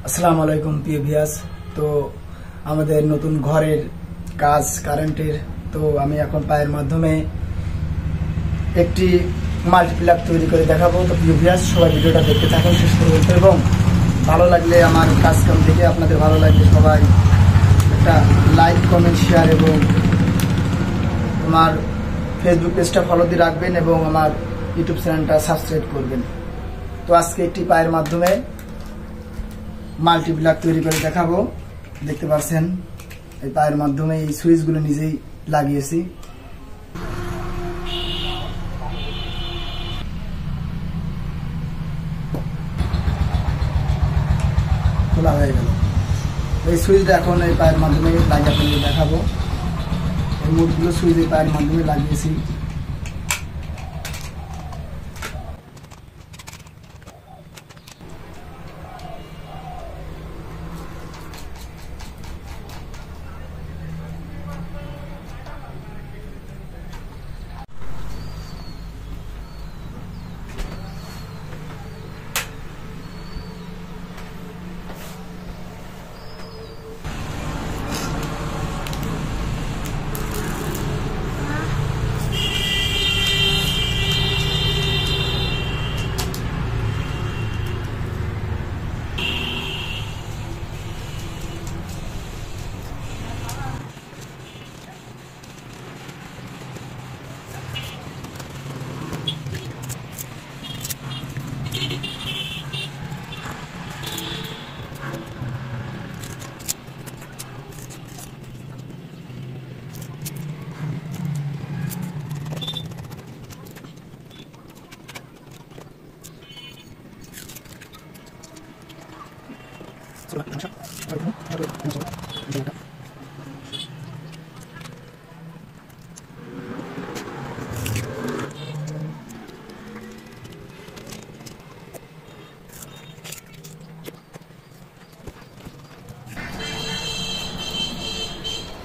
আসসালামু আলাইকুম প্রিয় ভিউয়ার্স। তো আমাদের নতুন ঘরের কাজ কারেন্টের, তো আমি এখন পায়ের মাধ্যমে একটি মাল্টিপ্লাগ তৈরি করে দেখাবো। তো প্রিয় ভিউয়ার্স, সবাই ভিডিওটা দেখতে থাকুন শেষ পর্যন্ত, এবং ভালো লাগলে আমার কাজ কাম দেখে আপনাদের ভালো লাগলে সবাই একটা লাইক কমেন্ট শেয়ার এবং আমার ফেসবুক পেজটা ফলো দিয়ে রাখবেন এবং আমার ইউটিউব চ্যানেলটা সাবস্ক্রাইব করবেন। তো আজকে একটি পায়ের মাধ্যমে মাল্টিপ্লাগ তৈরি করে দেখাবো। দেখতে পাচ্ছেন এই পায়ের মাধ্যমে এই সুইচগুলো নিজেই লাগিয়েছি। খোলা হয়ে গেল। এই সুইচটা এখন এই পায়ের মাধ্যমে লাগিয়ে দেখাবো। এই মোটগুলো সুইচ এই পায়ের মাধ্যমে লাগিয়েছি।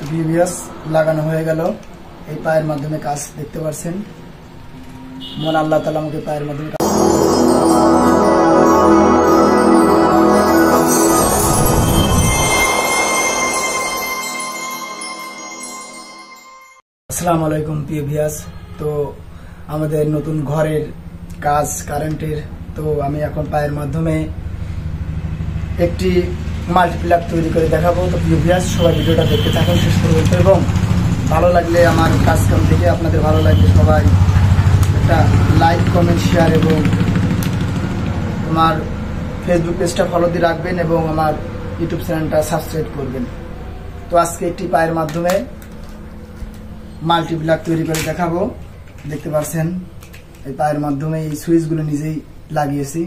ভিউয়ার্স, লাগানো হয়ে গেল। এই পায়ের মাধ্যমে কাজ দেখতে পাচ্ছেন। মন আল্লাহ তাআলা আমাকে পায়ের মাধ্যমে আসসালামু আলাইকুম প্রিয় ভিউয়ার্স। তো আমাদের নতুন ঘরের কাজ কারেন্টের, তো আমি এখন পায়ের মাধ্যমে একটি মাল্টিপ্লাগ তৈরি করে দেখাবো। তো প্রিয় ভিউয়ার্স, সবাই ভিডিওটা দেখতে থাকুন শেষ পর্যন্ত, এবং ভালো লাগলে আমার কাজ কাম দেখে আপনাদের ভালো লাগলে সবাই একটা লাইক কমেন্ট শেয়ার এবং আমার ফেসবুক পেজটা ফলো দিয়ে রাখবেন এবং আমার ইউটিউব চ্যানেলটা সাবস্ক্রাইব করবেন। তো আজকে একটি পায়ের মাধ্যমে মাল্টিপ্লাগ তৈরি করে দেখাবো। দেখতে পাচ্ছেন এই পায়ের মাধ্যমে এই সুইচগুলো নিজেই লাগিয়েছি।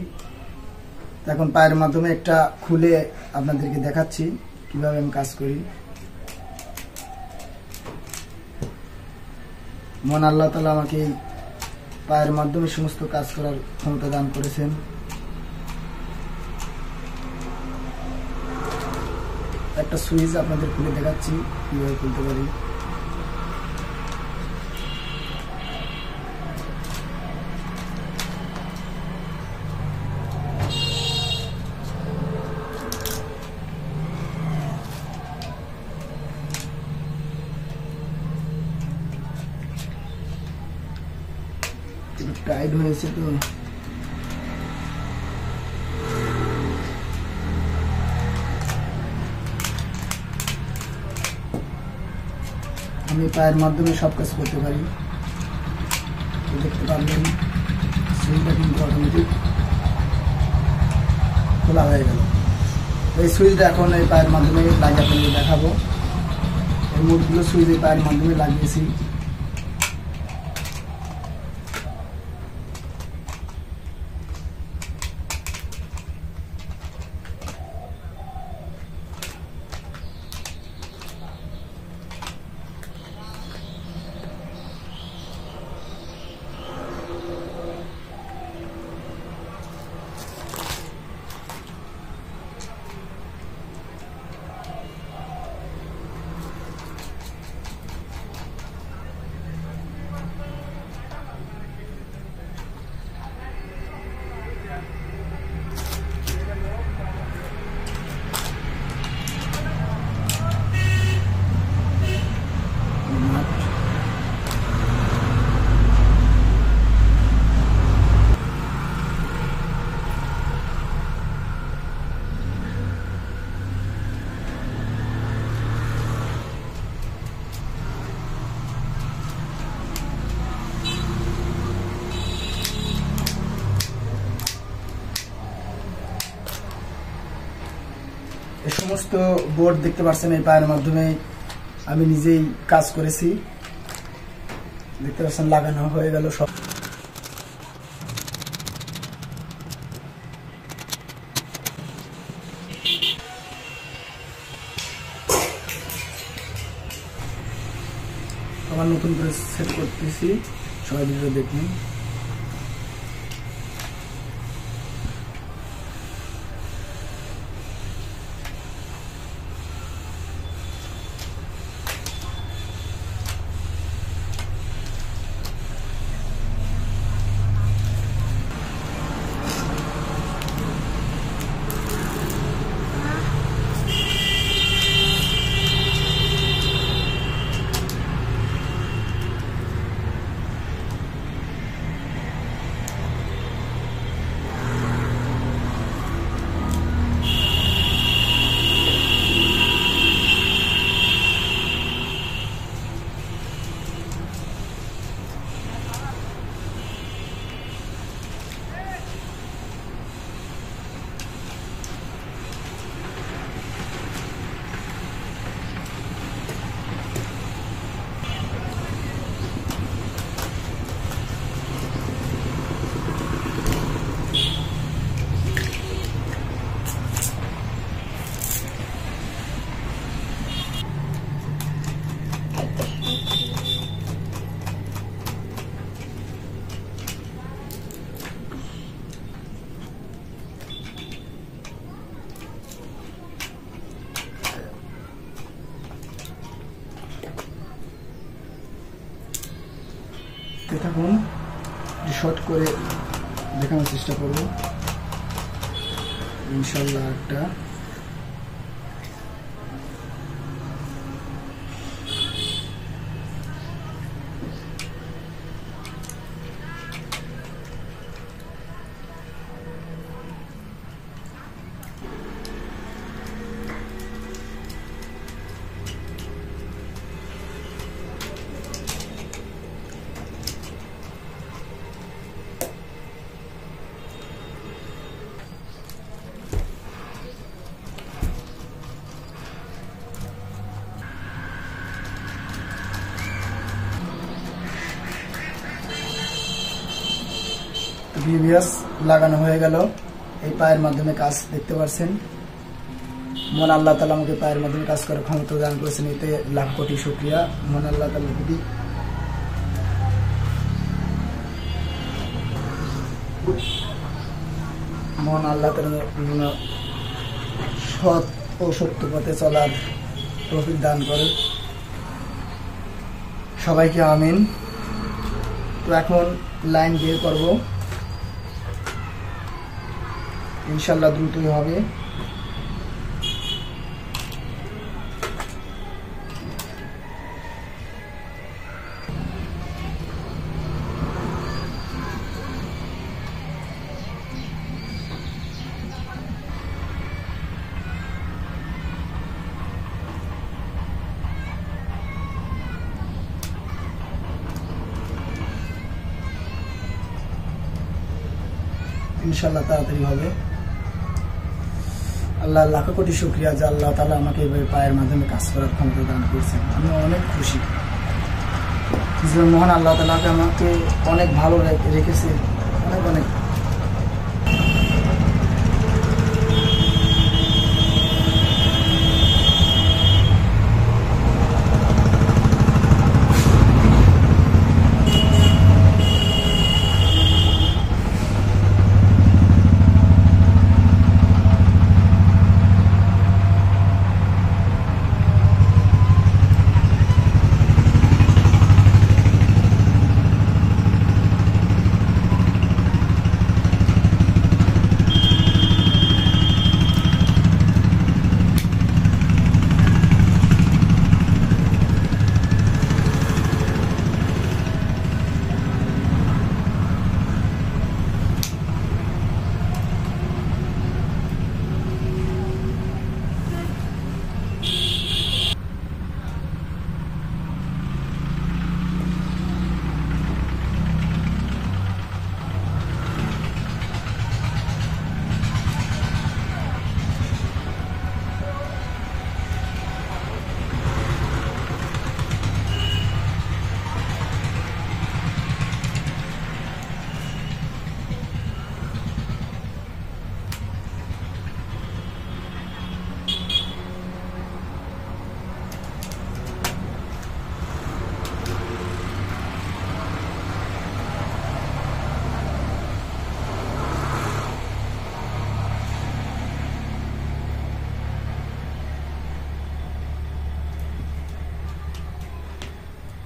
এখন পায়ের মাধ্যমে একটা খুলে আপনাদেরকে দেখাচ্ছি কিভাবে আমি কাজ করি। মন আল্লাহ তাআলা আমাকে এই পায়ের মাধ্যমে সমস্ত কাজ করার ক্ষমতা দান করেছেন। একটা সুইচ আপনাদের খুলে দেখাচ্ছি কিভাবে খুলতে পারি। টাইট হয়েছে, তো আমি পায়ের মাধ্যমে সব কাজ করতে পারি। দেখতে পারবেন সুইচটা কিন্তু অটোমেটিক খোলা হয়ে গেল। এই সুইচটা এখন এই পায়ের মাধ্যমে লাগিয়ে দেখাবো। এই মোটগুলো সুইচ এই পায়ের মাধ্যমে লাগিয়েছি। এই সমস্ত বোর্ড দেখতে পাচ্ছেন এই পায়ের মাধ্যমে আমি নিজেই কাজ করেছি। দেখতে পাচ্ছেন লাগানো হয়ে গেল সব। আবার নতুন করে সেট করতেছি, সবাই ভিডিও দেখুন। দেখুন শর্ট করে দেখানোর চেষ্টা করব ইনশাল্লাহ। একটা ভিভিএস লাগানো হয়ে গেল। এই পায়ের মাধ্যমে কাজ দেখতে পাচ্ছেন। মন আল্লাহ তাআলা আমাকে পায়ের মাধ্যমে কাজ করার ক্ষমতা দান করেছেন, এতে লাখ কোটি শুকরিয়া মন আল্লাহ তাআলার প্রতি। মন আল্লাহ তাআলা সৎ ও সত্য পথে চলার তৌফিক দান করে সবাইকে, আমিন। তো এখন লাইন বের করব ইনশাল্লাহ, দ্রুতই হবে। ইনশাল্লাহ তাড়াতাড়ি হবে। আল্লাহ লাখ কোটি শুকরিয়া যে আল্লাহ তাআলা আমাকে এইভাবে পায়ের মাধ্যমে কাজ করার ক্ষমতা দান করেছেন। আমি অনেক খুশি, মহান আল্লাহ তাআলাকে আমাকে অনেক ভালো রেখেছে, অনেক অনেক।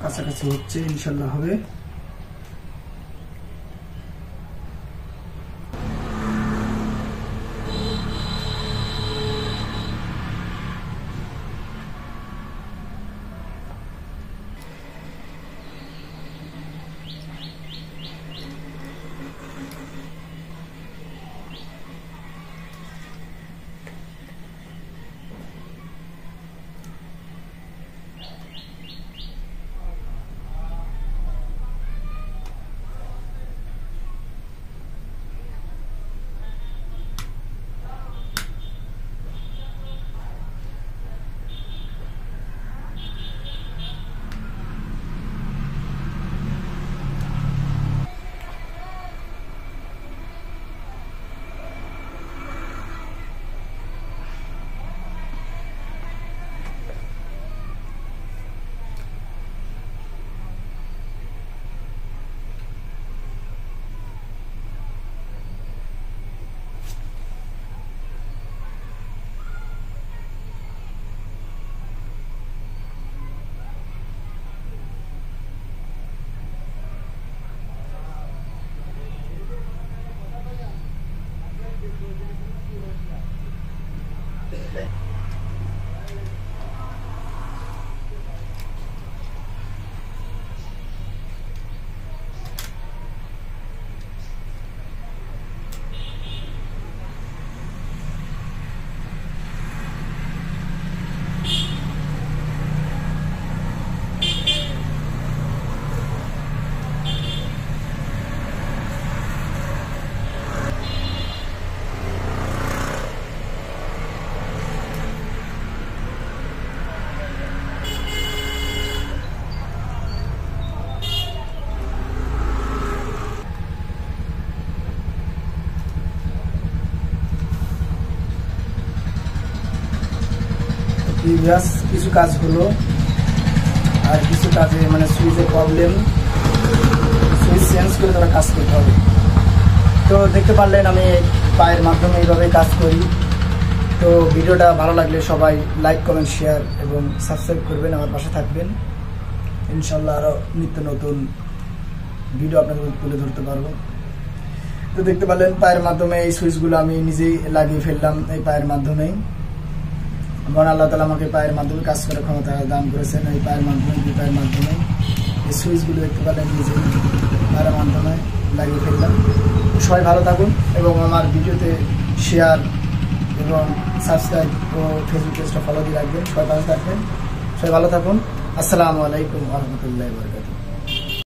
কাছাকাছি হচ্ছে, ইনশাল্লাহ হবে। কিছু কাজ হলো, আর কিছু কাজে মানে সুইচের প্রবলেম, সুইচ চেঞ্জ করে তারা কাজ করতে হবে। তো দেখতে পারলেন আমি পায়ের মাধ্যমে এইভাবে কাজ করি। তো ভিডিওটা ভালো লাগলে সবাই লাইক, কমেন্ট, শেয়ার এবং সাবস্ক্রাইব করবেন, আমার পাশে থাকবেন। ইনশাল্লাহ আরও নিত্য নতুন ভিডিও আপনাদের তুলে ধরতে পারবো। তো দেখতে পারলেন পায়ের মাধ্যমে এই সুইচগুলো আমি নিজেই লাগিয়ে ফেললাম, এই পায়ের মাধ্যমেই। মহান আল্লাহ তাআলা আমাকে পায়ের মাধ্যমে কাজ করার ক্ষমতা দান করেছেন। এই পায়ের মাধ্যমে, দুই পায়ের মাধ্যমে এই সুইচগুলো দেখতে পারলেন নিজেই পায়ের মাধ্যমে লাগিয়ে ফেললাম। সবাই ভালো থাকুন এবং আমার ভিডিওতে শেয়ার এবং সাবস্ক্রাইব ও ফেসবুক পেজটা ফলো দিয়ে রাখবেন। সবাই ভালো থাকবেন, সবাই ভালো থাকুন। আসসালামু আলাইকুম ওয়া রাহমাতুল্লাহি ওয়া বারাকাতুহু।